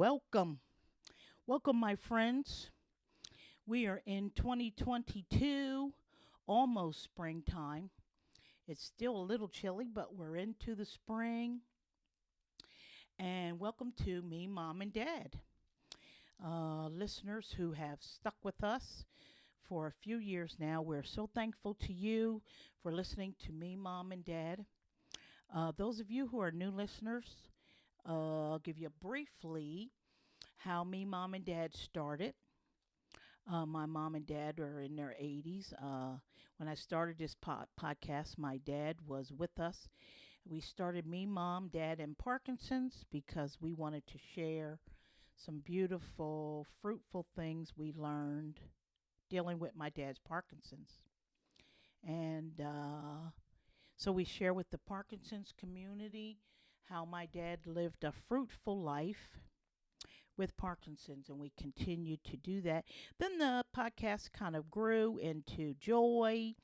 welcome. Welcome, my friends. We are in 2022, almost springtime. It's still a little chilly, but we're into the spring. And welcome to me, Mom, and Dad. Listeners who have stuck with us for a few years now, we're so thankful to you for listening to me, Mom, and Dad. Those of you who are new listeners, I'll give you briefly how me, Mom, and Dad started. My mom and dad are in their 80s. When I started this podcast, my dad was with us. We started me, mom, dad, and Parkinsons because we wanted to share some beautiful, fruitful things we learned dealing with my dad's Parkinson's. And so we share with the Parkinson's community how my dad lived a fruitful life with Parkinson's, and we continue to do that. Then the podcast kind of grew into joy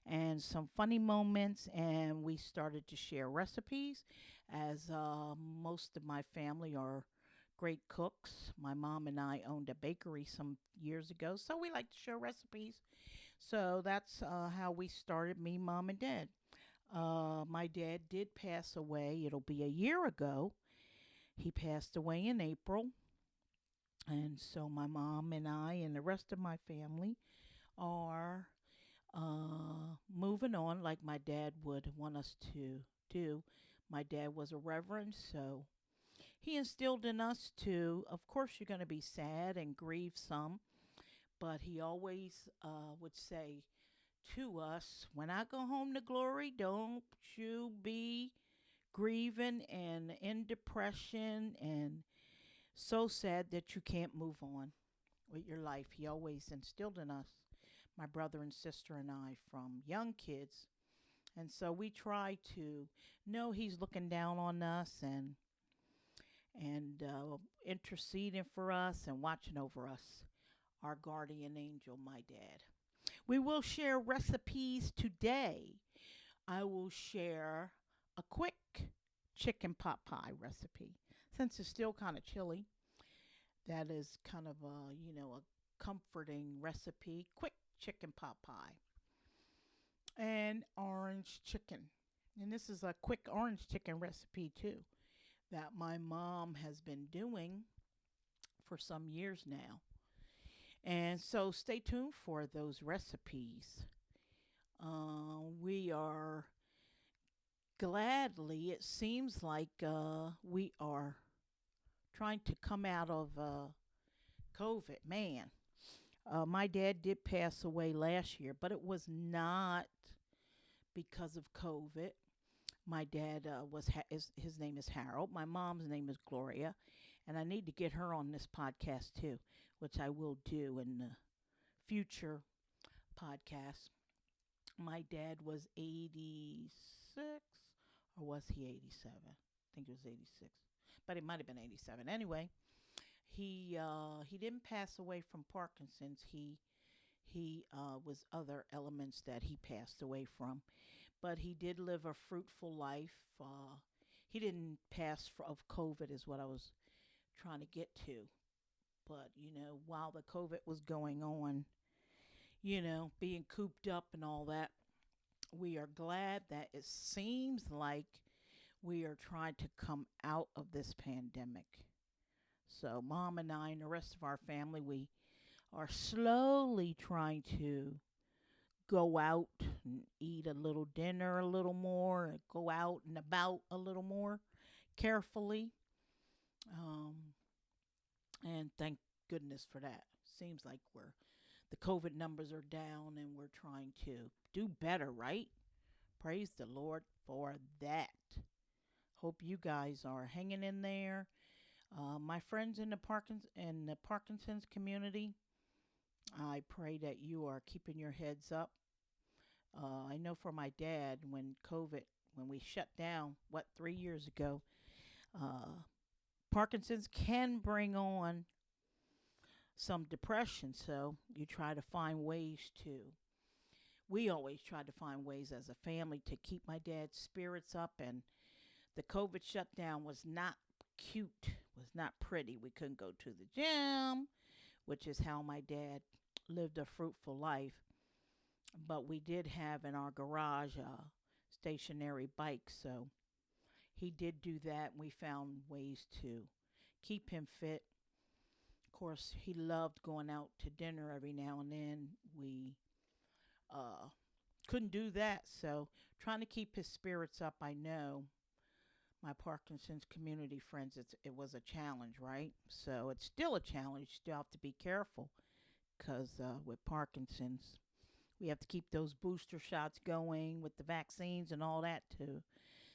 and some funny moments, and we started to share recipes as most of my family are great cooks. My mom and I owned a bakery some years ago, so we like to share recipes. So that's how we started me, mom, and dad. My dad did pass away. It'll be a year ago. He passed away in April. And so my mom and I and the rest of my family are moving on like my dad would want us to do. My dad was a reverend, so he instilled in us to, of course, you're going to be sad and grieve some, but he always would say to us, when I go home to glory, don't you be grieving and in depression and so sad that you can't move on with your life. He always instilled in us, my brother and sister and I, from young kids. And so we try to know he's looking down on us and interceding for us and watching over us. Our guardian angel, my dad. We will share recipes today. I will share a quick chicken pot pie recipe. Since it's still kind of chilly, that is kind of a comforting recipe. Quick chicken pot pie and orange chicken. And this is a quick orange chicken recipe too that my mom has been doing for some years now. And so stay tuned for those recipes. We are gladly, it seems like we are trying to come out of COVID. Man, my dad did pass away last year, but it was not because of COVID. My dad his name is Harold. My mom's name is Gloria, and I need to get her on this podcast too, which I will do in the future podcast. My dad was 86, or was he 87? I think it was 86, but it might have been 87. Anyway, he didn't pass away from Parkinson's. He was other elements that he passed away from, but he did live a fruitful life. He didn't pass of COVID, is what I was trying to get to. But while the COVID was going on, being cooped up and all that, we are glad that it seems like we are trying to come out of this pandemic. So, mom and I and the rest of our family, we are slowly trying to go out and eat a little dinner a little more, and go out and about a little more carefully. Um, and thank goodness for that. Seems like the COVID numbers are down and we're trying to do better, right? Praise the Lord for that. Hope you guys are hanging in there. My friends in the Parkinson's community, I pray that you are keeping your heads up. I know for my dad, when we shut down, 3 years ago, Parkinson's can bring on some depression. So we always try to find ways as a family to keep my dad's spirits up. And the COVID shutdown was not cute, was not pretty. We couldn't go to the gym, which is how my dad lived a fruitful life. But we did have in our garage a stationary bike, so he did do that. We found ways to keep him fit. Of course, he loved going out to dinner every now and then. We uh, couldn't do that, so trying to keep his spirits up. I know my Parkinson's community friends, it was a challenge, right? So it's still a challenge. Still have to be careful because with Parkinson's, we have to keep those booster shots going with the vaccines and all that to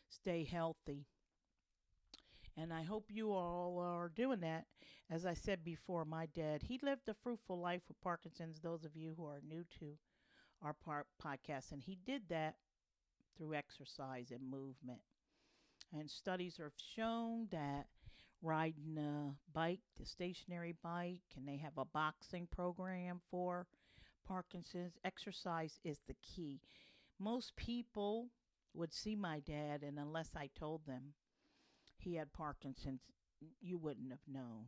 stay healthy. And I hope you all are doing that. As I said before, my dad, he lived a fruitful life with Parkinson's, those of you who are new to our podcast. And he did that through exercise and movement. And studies have shown that riding a bike, the stationary bike, and they have a boxing program for Parkinson's. Exercise is the key. Most people would see my dad, and unless I told them he had Parkinson's, you wouldn't have known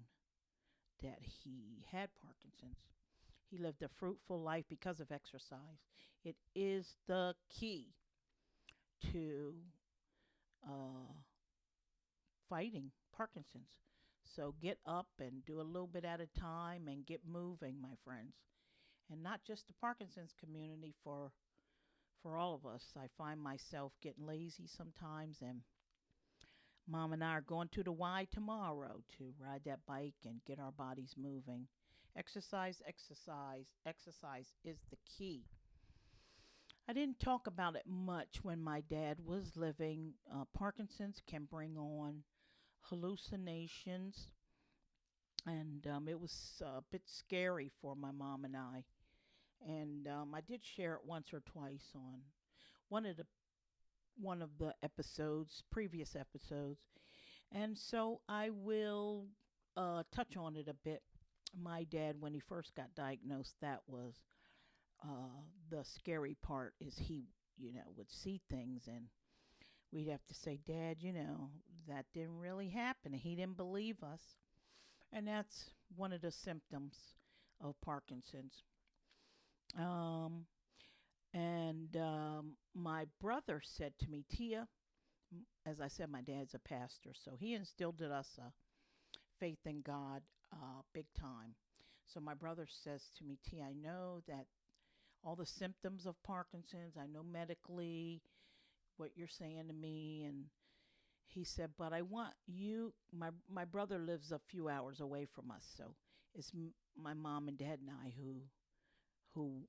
that he had Parkinson's. He lived a fruitful life because of exercise. It is the key to uh, fighting Parkinson's. So get up and do a little bit at a time and get moving, my friends. And not just the Parkinson's community, for all of us. I find myself getting lazy sometimes, and Mom and I are going to the Y tomorrow to ride that bike and get our bodies moving. Exercise, exercise, exercise is the key. I didn't talk about it much when my dad was living. Parkinson's can bring on hallucinations, and it was a bit scary for my mom and I. And I did share it once or twice on one of the episodes, previous episodes, and so I will touch on it a bit. My dad, when he first got diagnosed, that was the scary part. Is he, would see things, and we'd have to say, Dad, that didn't really happen. And he didn't believe us, and that's one of the symptoms of Parkinson's. Um, and my brother said to me, Tia, as I said, my dad's a pastor, so he instilled in us a faith in God big time. So my brother says to me, Tia, I know that all the symptoms of Parkinson's, I know medically what you're saying to me. And he said, but I want you, my brother lives a few hours away from us. So it's my mom and dad and I who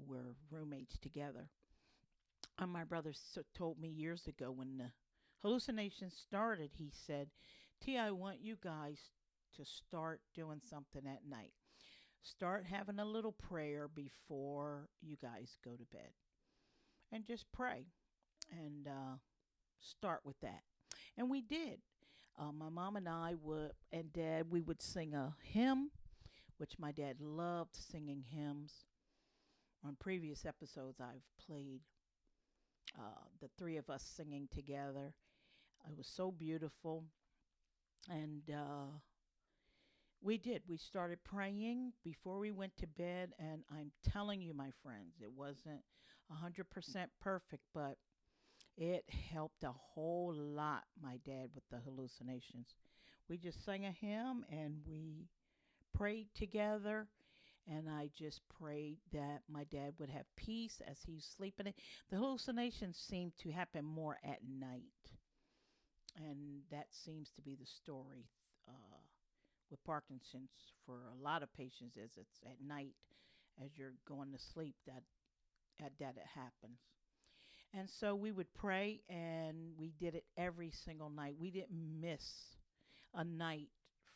were roommates together. And my brother told me years ago when the hallucinations started, he said, T, I want you guys to start doing something at night. Start having a little prayer before you guys go to bed. And just pray. And start with that. And we did. My mom and I and Dad, we would sing a hymn, which my dad loved singing hymns. On previous episodes, I've played the three of us singing together. It was so beautiful. And we did. We started praying before we went to bed. And I'm telling you, my friends, it wasn't 100% perfect, but it helped a whole lot, my dad, with the hallucinations. We just sang a hymn and we prayed together. And I just prayed that my dad would have peace as he's sleeping. The hallucinations seem to happen more at night. And that seems to be the story with Parkinson's for a lot of patients, is it's at night as you're going to sleep that it happens. And so we would pray, and we did it every single night. We didn't miss a night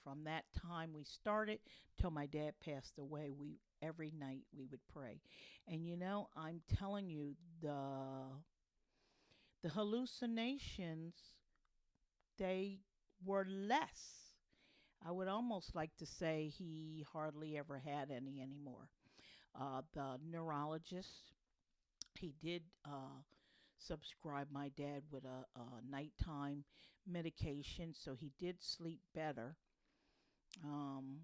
from that time we started till my dad passed away. Every night we would pray. And I'm telling you, the hallucinations, they were less. I would almost like to say he hardly ever had any anymore. The neurologist, he did subscribe my dad with a nighttime medication, so he did sleep better. Um,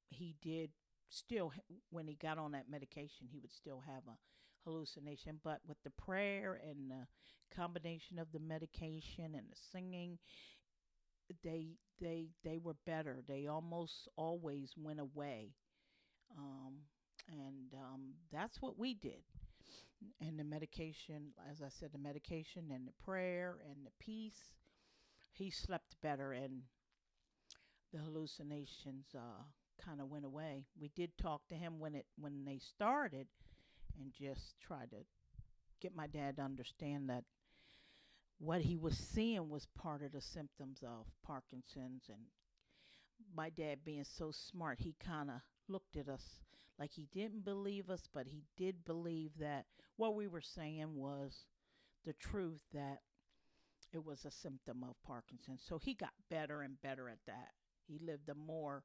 he did still, when he got on that medication, he would still have a hallucination. But with the prayer and the combination of the medication and the singing, they were better. They almost always went away. Um, and that's what we did. And the medication, as I said, the medication and the prayer and the peace, he slept better, and the hallucinations kind of went away. We did talk to him when they started, and just try to get my dad to understand that what he was seeing was part of the symptoms of Parkinson's. And my dad, being so smart, he kind of looked at us like he didn't believe us, but he did believe that what we were saying was the truth, that it was a symptom of Parkinson's. So he got better and better at that. He lived a more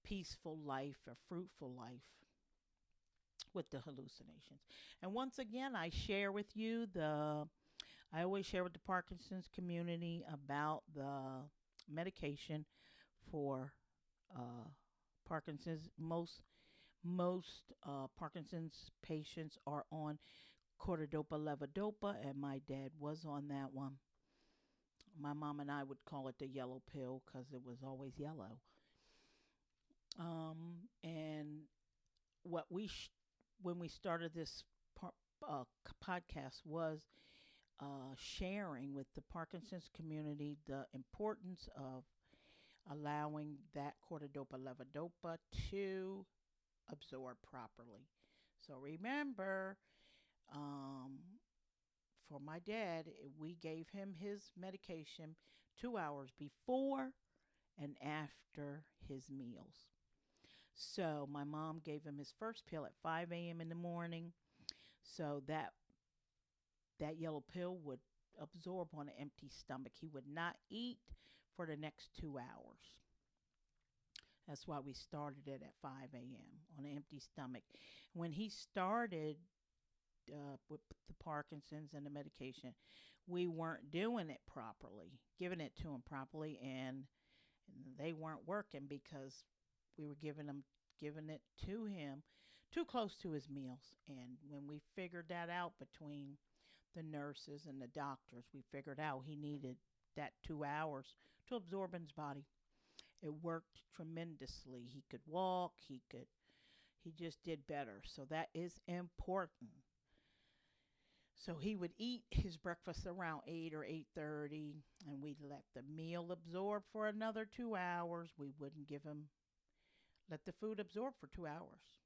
peaceful life, a fruitful life with the hallucinations. And once again, I always share with the Parkinson's community about the medication for uh, Parkinson's. Most Parkinson's patients are on cortidopa levodopa, and my dad was on that one. My mom and I would call it the yellow pill because it was always yellow. And what we when we started this podcast was sharing with the Parkinson's community the importance of allowing that cortidopa levodopa to absorb properly. So remember, um, for my dad, we gave him his medication 2 hours before and after his meals. So my mom gave him his first pill at 5 a.m. in the morning. So that yellow pill would absorb on an empty stomach. He would not eat for the next 2 hours. That's why we started it at 5 a.m. on an empty stomach. When he started with the Parkinson's and the medication, we weren't doing it properly, giving it to him properly, and they weren't working because we were giving it to him too close to his meals. And when we figured that out between the nurses and the doctors, we figured out he needed that 2 hours to absorb in his body. It worked tremendously. He could walk, he just did better. So that is important. So he would eat his breakfast around 8 or 8:30, and we'd let the meal absorb for another 2 hours. We wouldn't let the food absorb for 2 hours.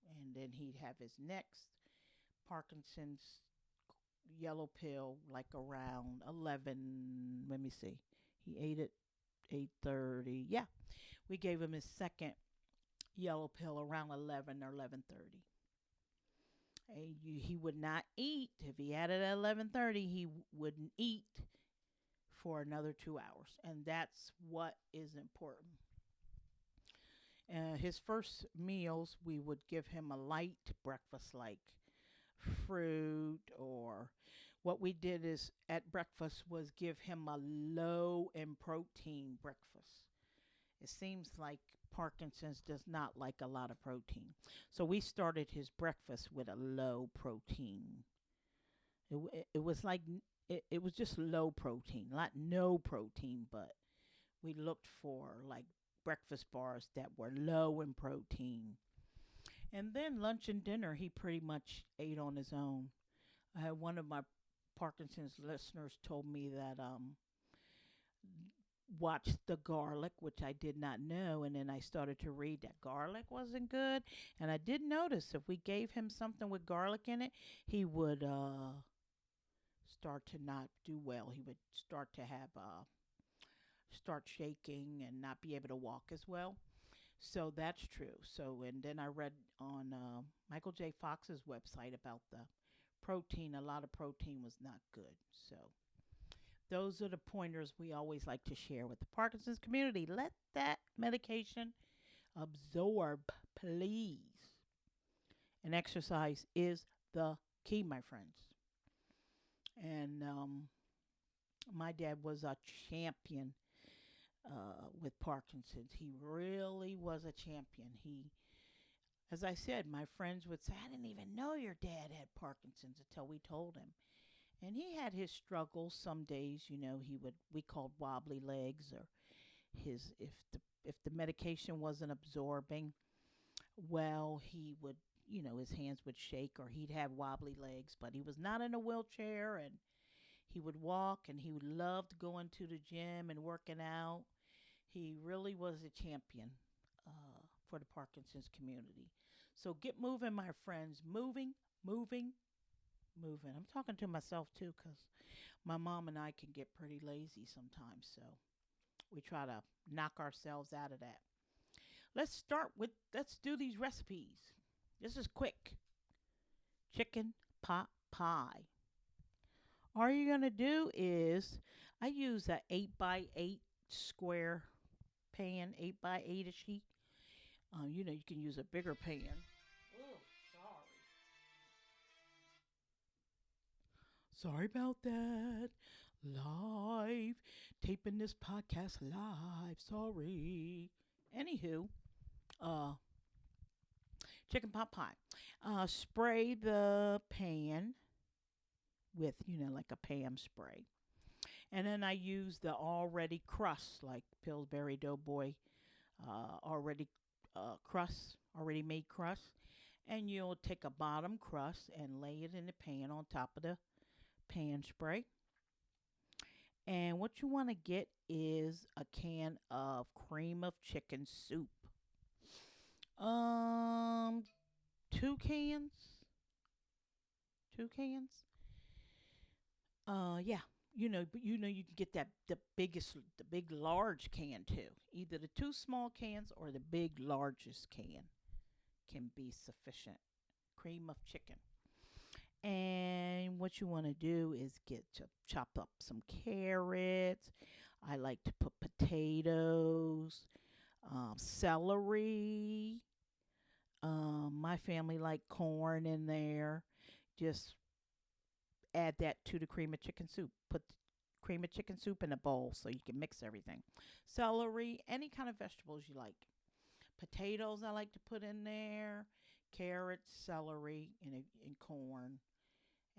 And then he'd have his next Parkinson's yellow pill like around 11. Let me see. He ate at 8:30. Yeah. We gave him his second yellow pill around 11 or 11:30. He would not eat. If he had it at 11:30, he wouldn't eat for another 2 hours. And that's what is important. His first meals, we would give him a light breakfast like fruit, or what we did is at breakfast was give him a low in protein breakfast. It seems like Parkinson's does not like a lot of protein. So we started his breakfast with a low protein. It was like, it was just low protein, not no protein, but we looked for like breakfast bars that were low in protein. And then lunch and dinner, he pretty much ate on his own. I had one of my Parkinson's listeners told me that watched the garlic, which I did not know, and then I started to read that garlic wasn't good. And I did notice if we gave him something with garlic in it, he would start to not do well. He would start to have start shaking and not be able to walk as well. So that's true. So, and then I read on Michael J. Fox's website about the protein. A lot of protein was not good. So those are the pointers we always like to share with the Parkinson's community. Let that medication absorb, please. And exercise is the key, my friends. And my dad was a champion with Parkinson's. He really was a champion. As I said, my friends would say, I didn't even know your dad had Parkinson's until we told him. And he had his struggles. Some days, we called wobbly legs, or if the medication wasn't absorbing well, he would, his hands would shake, or he'd have wobbly legs, but he was not in a wheelchair, and he would walk, and he loved going to the gym and working out. He really was a champion for the Parkinson's community. So get moving, my friends. Moving, moving, moving. I'm talking to myself too, because my mom and I can get pretty lazy sometimes. So we try to knock ourselves out of that. Let's do these recipes. This is quick. Chicken pot pie. All you're going to do is, I use a 8x8 square pan, 8x8 a sheet. You can use a bigger pan. Oh, sorry about that. Live. Taping this podcast live. Sorry. Anywho, uh, chicken pot pie. Spray the pan with, like a Pam spray. And then I use the already crust, like Pillsbury Doughboy, already crust, already made crust. And you'll take a bottom crust and lay it in the pan on top of the pan spray. And what you want to get is a can of cream of chicken soup. Um, 2 cans. 2 cans. Yeah. But you can get the big large can too. Either the 2 small cans or the big largest can be sufficient. Cream of chicken. And what you want to do is chop up some carrots. I like to put potatoes, celery. My family like corn in there. Just add that to the cream of chicken soup. Put the cream of chicken soup in a bowl so you can mix everything. Celery, any kind of vegetables you like. Potatoes I like to put in there. Carrots, celery, and corn.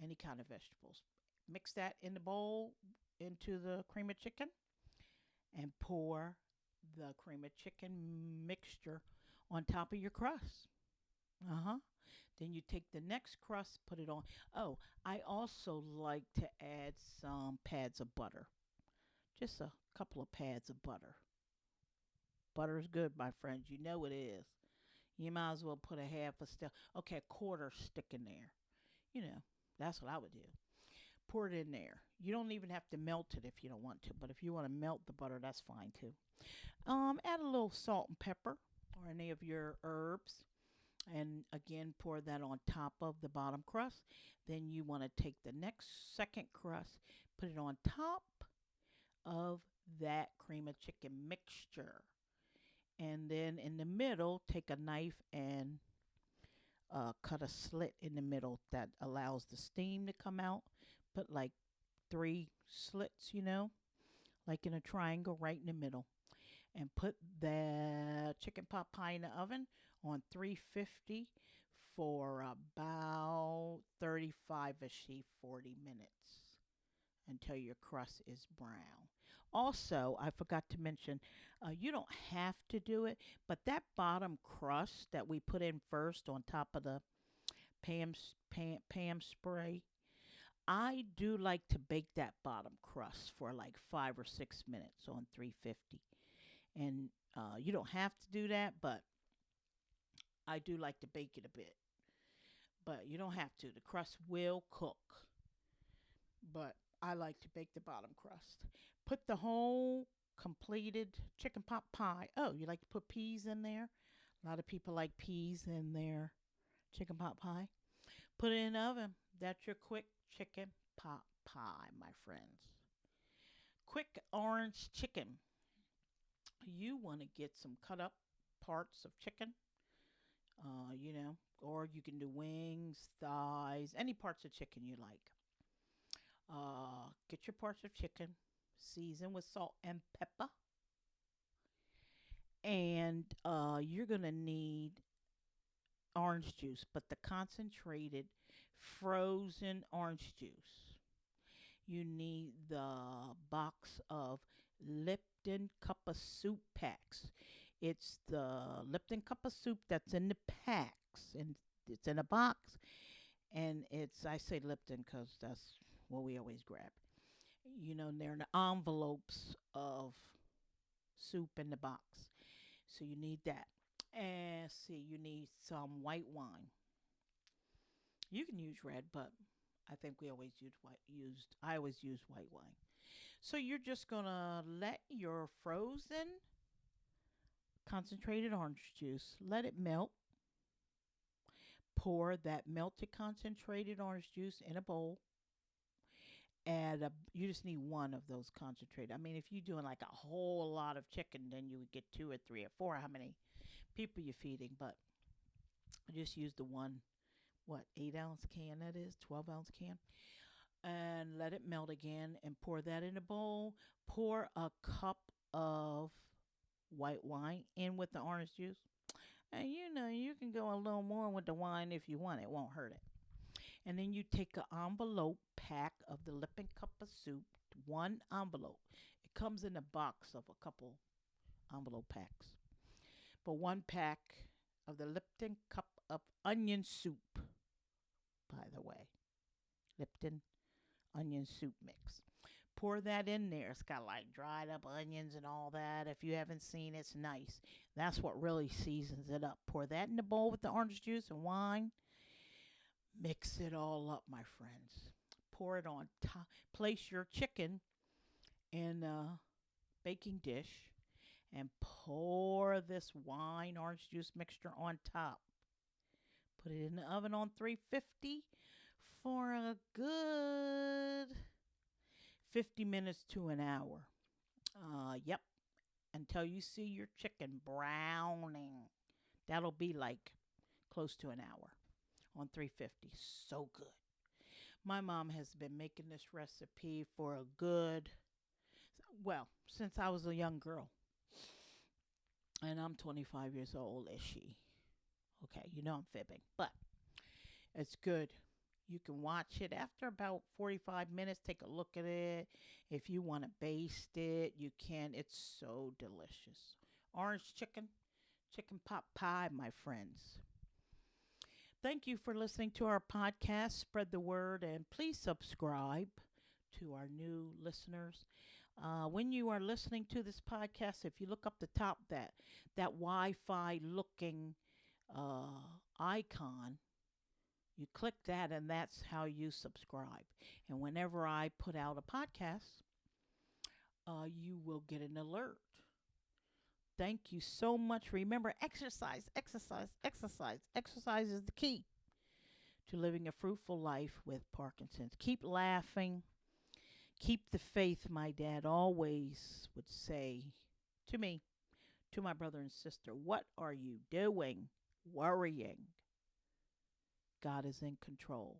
Any kind of vegetables. Mix that in the bowl into the cream of chicken and pour the cream of chicken mixture on top of your crust. Then you take the next crust, put it on. Oh, I also like to add some pads of butter. Just a couple of pads of butter. Butter is good, my friends. You know it is. You might as well put a half a stick. Okay, a quarter stick in there. That's what I would do. Pour it in there. You don't even have to melt it if you don't want to, but if you want to melt the butter, that's fine too. Add a little salt and pepper or any of your herbs. And again, pour that on top of the bottom crust. Then you want to take the next second crust, put it on top of that cream of chicken mixture. And then in the middle, take a knife and cut a slit in the middle that allows the steam to come out. Put like 3 slits, like in a triangle right in the middle. And put the chicken pot pie in the oven on 350 for about 35-ish, 40 minutes until your crust is brown. Also, I forgot to mention, you don't have to do it, but that bottom crust that we put in first on top of the Pam spray, I do like to bake that bottom crust for like 5 or 6 minutes on 350. And you don't have to do that, but I do like to bake it a bit. But you don't have to. The crust will cook. But I like to bake the bottom crust. Put the whole completed chicken pot pie. Oh, you like to put peas in there? A lot of people like peas in their chicken pot pie. Put it in the oven. That's your quick chicken pot pie, my friends. Quick orange chicken. You want to get some cut up parts of chicken, or you can do wings, thighs, any parts of chicken you like. Get your parts of chicken, season with salt and pepper. And you're going to need orange juice, but the concentrated frozen orange juice. You need the box of Lipton cup of soup packs. It's the Lipton cup of soup that's in the packs, and it's in a box. And it's, I say Lipton because that's what we always grab. You know, they're in the envelopes of soup in the box. So you need that. And see, you need some white wine. You can use red, but I think we always I always use white wine. So you're just gonna let your frozen concentrated orange juice, let it melt. Pour that melted concentrated orange juice in a bowl. You just need one of those concentrated. I mean, if you're doing like a whole lot of chicken, then you would get two or three or four, how many people you're feeding. But just use the one, what, 8 ounce can that is, 12-ounce can. And let it melt again and pour that in a bowl. Pour a cup of white wine in with the orange juice. And you know, you can go a little more with the wine if you want. It won't hurt it. And then you take an envelope pack of the Lipton cup of soup, one envelope. It comes in a box of a couple envelope packs. But one pack of the Lipton cup of onion soup, by the way. Lipton onion soup mix. Pour that in there. It's got like dried up onions and all that. If you haven't seen it, it's nice. That's what really seasons it up. Pour that in the bowl with the orange juice and wine. Mix it all up, my friends. Pour it on top. Place your chicken in a baking dish and pour this wine orange juice mixture on top. Put it in the oven on 350 for a good 50 minutes to an hour. Yep. Until you see your chicken browning. That'll be like close to an hour on 350. So good. My mom has been making this recipe for a good, well, since I was a young girl. And I'm 25 years old, is she? Okay, you know I'm fibbing, but it's good. You can watch it after about 45 minutes. Take a look at it. If you want to baste it, you can. It's so delicious. Orange chicken pot pie, my friends. Thank you for listening to our podcast. Spread the word and please subscribe to our new listeners. When you are listening to this podcast, if you look up the top, that Wi-Fi looking icon, you click that and that's how you subscribe. And whenever I put out a podcast, you will get an alert. Thank you so much. Remember, exercise, exercise, exercise. Exercise is the key to living a fruitful life with Parkinson's. Keep laughing. Keep the faith, my dad always would say to me, to my brother and sister. What are you doing? Worrying. God is in control.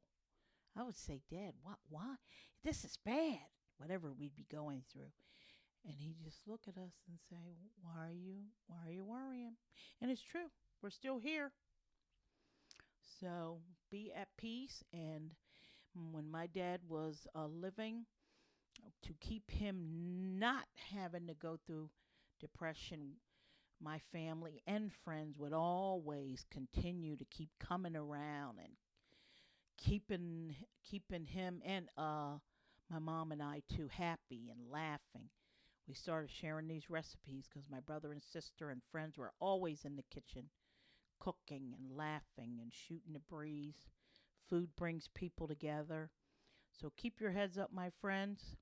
I would say, Dad, what? Why? This is bad. Whatever we'd be going through. And he'd just look at us and say, why are you worrying? And it's true. We're still here. So be at peace. And when my dad was living, to keep him not having to go through depression, my family and friends would always continue to keep coming around and keeping him and my mom and I too happy and laughing. We started sharing these recipes because my brother and sister and friends were always in the kitchen cooking and laughing and shooting the breeze. Food brings people together. So keep your heads up, my friends.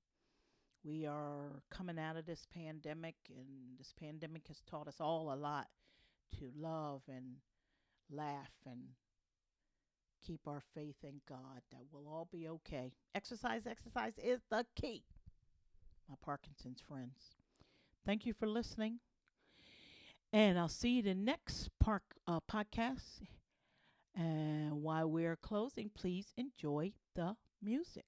We are coming out of this pandemic, and this pandemic has taught us all a lot to love and laugh and keep our faith in God that we'll all be okay. Exercise is the key, my Parkinson's friends. Thank you for listening, and I'll see you the next podcast. And while we're closing, please enjoy the music.